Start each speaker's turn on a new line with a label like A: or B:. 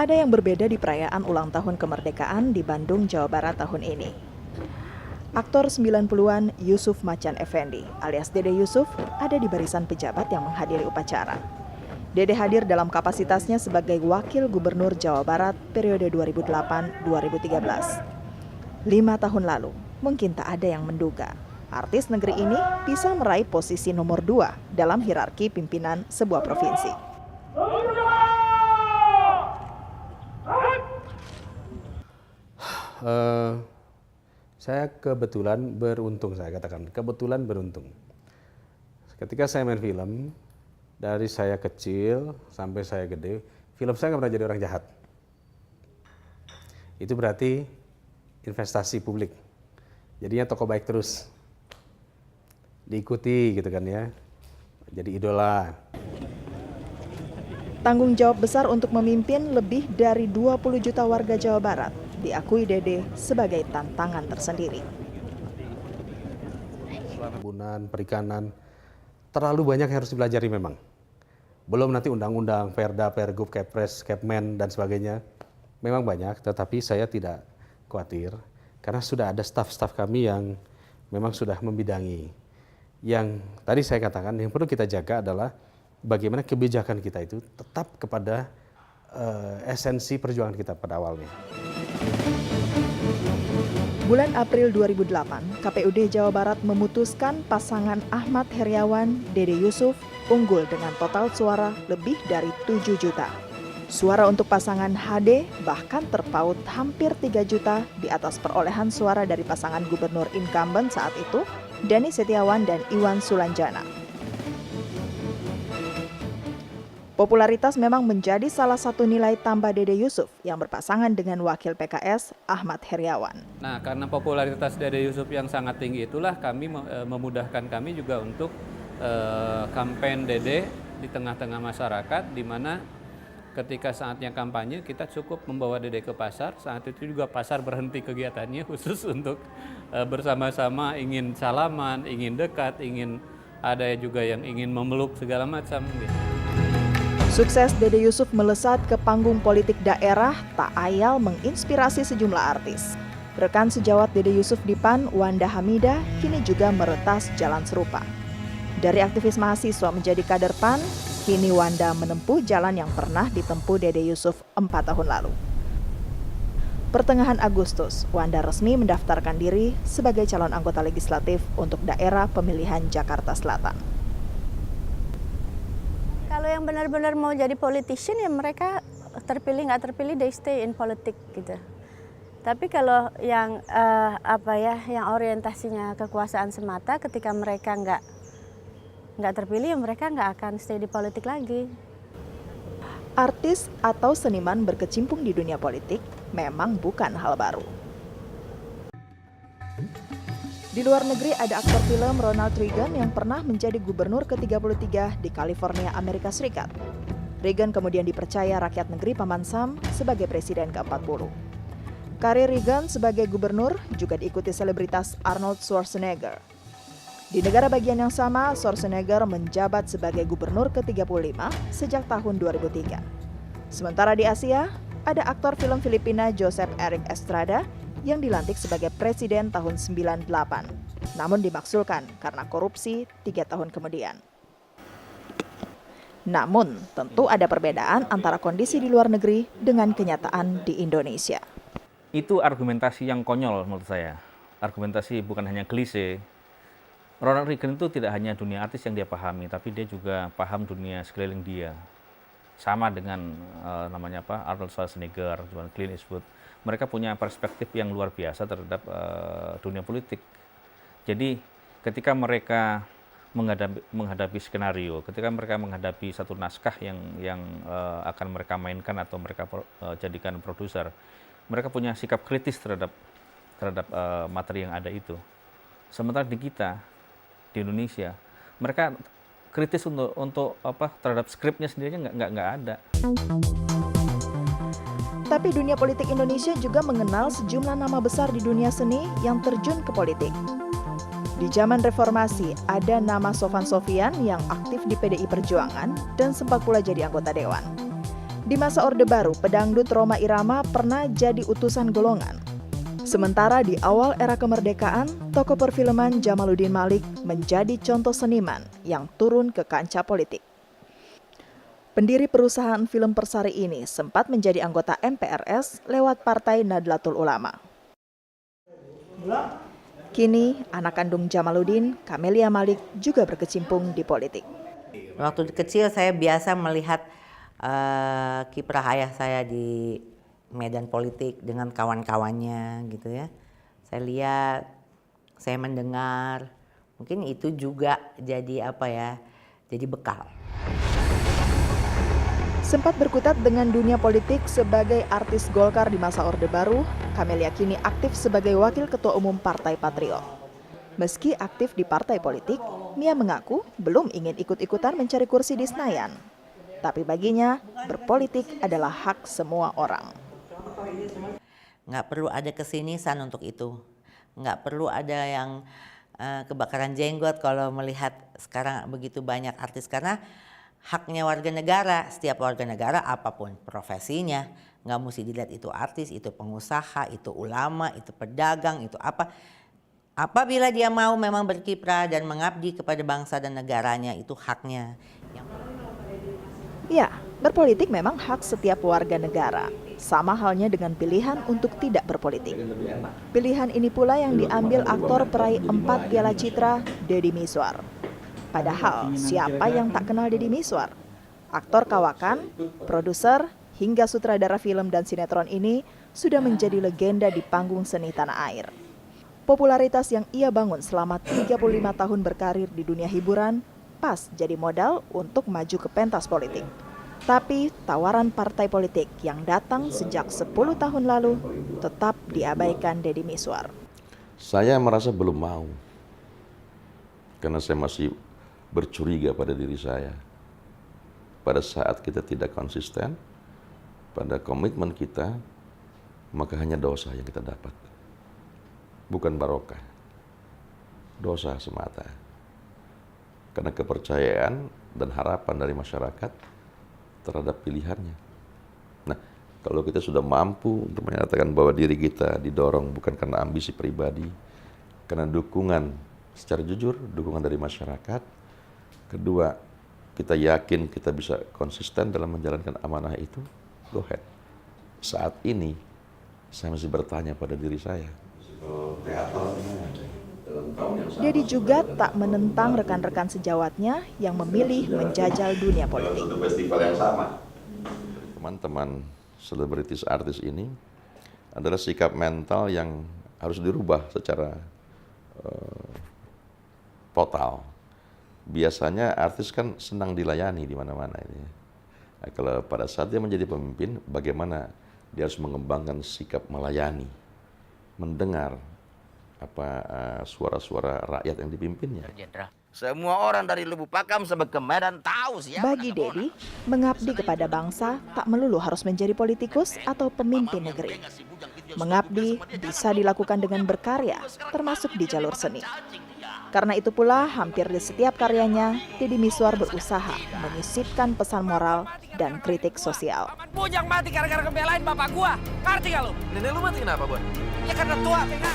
A: Ada yang berbeda di perayaan ulang tahun kemerdekaan di Bandung, Jawa Barat tahun ini. Aktor 90-an Yusuf Macan Effendi alias Dede Yusuf ada di barisan pejabat yang menghadiri upacara. Dede hadir dalam kapasitasnya sebagai Wakil Gubernur Jawa Barat periode 2008-2013. 5 tahun lalu, mungkin tak ada yang menduga artis negeri ini bisa meraih posisi nomor 2 dalam hierarki pimpinan sebuah provinsi.
B: Saya kebetulan beruntung, saya katakan kebetulan beruntung. Ketika saya main film, dari saya kecil sampai saya gede, film saya nggak pernah jadi orang jahat. Itu berarti investasi publik. Jadinya tokoh baik terus, diikuti gitu kan ya, jadi idola.
A: Tanggung jawab besar untuk memimpin lebih dari 20 juta warga Jawa Barat diakui Dede sebagai tantangan tersendiri.
B: Perkebunan, perikanan, terlalu banyak yang harus dipelajari memang. Belum nanti undang-undang, Perda, Pergub, Kepres, Kepmen, dan sebagainya. Memang banyak, tetapi saya tidak khawatir. Karena sudah ada staf-staf kami yang memang sudah membidangi. Yang tadi saya katakan, yang perlu kita jaga adalah bagaimana kebijakan kita itu tetap kepada esensi perjuangan kita pada awalnya.
A: Bulan April 2008, KPUD Jawa Barat memutuskan pasangan Ahmad Heriawan, Dede Yusuf unggul dengan total suara lebih dari 7 juta. Suara untuk pasangan HD bahkan terpaut hampir 3 juta di atas perolehan suara dari pasangan gubernur incumbent saat itu, Denny Setiawan dan Iwan Sulanjana. Popularitas memang menjadi salah satu nilai tambah Dede Yusuf yang berpasangan dengan wakil PKS Ahmad Heriawan.
C: Nah, karena popularitas Dede Yusuf yang sangat tinggi itulah kami memudahkan kami juga untuk kampanye Dede di tengah-tengah masyarakat, di mana ketika saatnya kampanye kita cukup membawa Dede ke pasar. Saat itu juga pasar berhenti kegiatannya khusus untuk bersama-sama ingin salaman, ingin dekat, ingin ada juga yang ingin memeluk segala macam gitu.
A: Sukses Dede Yusuf melesat ke panggung politik daerah tak ayal menginspirasi sejumlah artis. Rekan sejawat Dede Yusuf di PAN, Wanda Hamidah, kini juga meretas jalan serupa. Dari aktivis mahasiswa menjadi kader PAN, kini Wanda menempuh jalan yang pernah ditempuh Dede Yusuf 4 tahun lalu. Pertengahan Agustus, Wanda resmi mendaftarkan diri sebagai calon anggota legislatif untuk daerah pemilihan Jakarta Selatan.
D: Kalau yang benar-benar mau jadi politician ya mereka terpilih nggak terpilih they stay in politik gitu. Tapi kalau yang yang orientasinya kekuasaan semata, ketika mereka nggak terpilih ya mereka nggak akan stay di politik lagi.
A: Artis atau seniman berkecimpung di dunia politik memang bukan hal baru. Di luar negeri ada aktor film Ronald Reagan yang pernah menjadi gubernur ke-33 di California, Amerika Serikat. Reagan kemudian dipercaya rakyat negeri Paman Sam sebagai presiden ke-40. Karir Reagan sebagai gubernur juga diikuti selebritas Arnold Schwarzenegger. Di negara bagian yang sama, Schwarzenegger menjabat sebagai gubernur ke-35 sejak tahun 2003. Sementara di Asia, ada aktor film Filipina Joseph Eric Estrada yang dilantik sebagai presiden tahun 98, namun dimaksulkan karena korupsi 3 tahun kemudian. Namun, tentu ada perbedaan antara kondisi di luar negeri dengan kenyataan di Indonesia.
E: Itu argumentasi yang konyol menurut saya. Argumentasi bukan hanya klise. Ronald Reagan itu tidak hanya dunia artis yang dia pahami, tapi dia juga paham dunia sekeliling dia. Sama dengan Arnold Schwarzenegger, Clint Eastwood. Mereka punya perspektif yang luar biasa terhadap dunia politik. Jadi ketika mereka menghadapi skenario, ketika mereka menghadapi satu naskah yang akan mereka mainkan atau mereka jadikan produser, mereka punya sikap kritis terhadap materi yang ada itu. Sementara di kita, di Indonesia, mereka kritis untuk terhadap skripnya sendirinya nggak ada.
A: Tapi dunia politik Indonesia juga mengenal sejumlah nama besar di dunia seni yang terjun ke politik. Di zaman reformasi, ada nama Sofan Sophian yang aktif di PDI Perjuangan dan sempat pula jadi anggota dewan. Di masa Orde Baru, pedangdut Rhoma Irama pernah jadi utusan golongan. Sementara di awal era kemerdekaan, tokoh perfilman Jamaluddin Malik menjadi contoh seniman yang turun ke kancah politik. Pendiri perusahaan film Persari ini sempat menjadi anggota MPRS lewat Partai Nahdlatul Ulama. Kini, anak kandung Jamaluddin, Camelia Malik, juga berkecimpung di politik.
F: Waktu kecil saya biasa melihat kiprah ayah saya di medan politik dengan kawan-kawannya gitu ya. Saya lihat, saya mendengar, mungkin itu juga jadi jadi bekal.
A: Sempat berkutat dengan dunia politik sebagai artis Golkar di masa Orde Baru, Camelia kini aktif sebagai Wakil Ketua Umum Partai Patriot. Meski aktif di partai politik, Mia mengaku belum ingin ikut-ikutan mencari kursi di Senayan. Tapi baginya, berpolitik adalah hak semua orang.
F: Nggak perlu ada kesinisan untuk itu. Nggak perlu ada yang kebakaran jenggot kalau melihat sekarang begitu banyak artis. Karena haknya warga negara, setiap warga negara apapun profesinya, nggak mesti dilihat itu artis, itu pengusaha, itu ulama, itu pedagang, itu apa. Apabila dia mau memang berkiprah dan mengabdi kepada bangsa dan negaranya, itu haknya.
A: Ya, berpolitik memang hak setiap warga negara. Sama halnya dengan pilihan untuk tidak berpolitik. Pilihan ini pula yang diambil aktor peraih 4 Piala Citra, Deddy Mizwar. Padahal, siapa yang tak kenal Deddy Mizwar? Aktor kawakan, produser, hingga sutradara film dan sinetron ini sudah menjadi legenda di panggung seni tanah air. Popularitas yang ia bangun selama 35 tahun berkarir di dunia hiburan pas jadi modal untuk maju ke pentas politik. Tapi tawaran partai politik yang datang sejak 10 tahun lalu tetap diabaikan Deddy Mizwar.
G: Saya merasa belum mau, karena saya masih bercuriga pada diri saya. Pada saat kita tidak konsisten pada komitmen kita, maka hanya dosa yang kita dapat. Bukan barokah, dosa semata. Karena kepercayaan dan harapan dari masyarakat terhadap pilihannya. Nah, kalau kita sudah mampu untuk menyatakan bahwa diri kita didorong bukan karena ambisi pribadi, karena dukungan secara jujur, dukungan dari masyarakat. Kedua, kita yakin kita bisa konsisten dalam menjalankan amanah itu, go ahead. Saat ini, saya masih bertanya pada diri saya.
A: Deddy juga tak menentang rekan-rekan sejawatnya yang memilih menjajal dunia politik.
G: Teman-teman selebritis artis ini adalah sikap mental yang harus dirubah secara total. Biasanya artis kan senang dilayani di mana-mana ini. Nah, kalau pada saat dia menjadi pemimpin, bagaimana dia harus mengembangkan sikap melayani, mendengar suara-suara rakyat yang dipimpinnya.
H: Semua orang dari Lubuk Pakam sampai ke Medan tahu siapa.
A: Bagi Deddy, mengabdi kepada bangsa tak melulu harus menjadi politikus atau pemimpin negeri. Mengabdi bisa dilakukan dengan berkarya, termasuk di jalur seni. Karena itu pula, hampir di setiap karyanya, Deddy Mizwar berusaha menyisipkan pesan moral dan kritik sosial.
I: Bujang mati gara-gara ngebelain bapak gua. Ngerti gak lu? Nenek lu mati kenapa, Bon? Ya karena tua, Pena.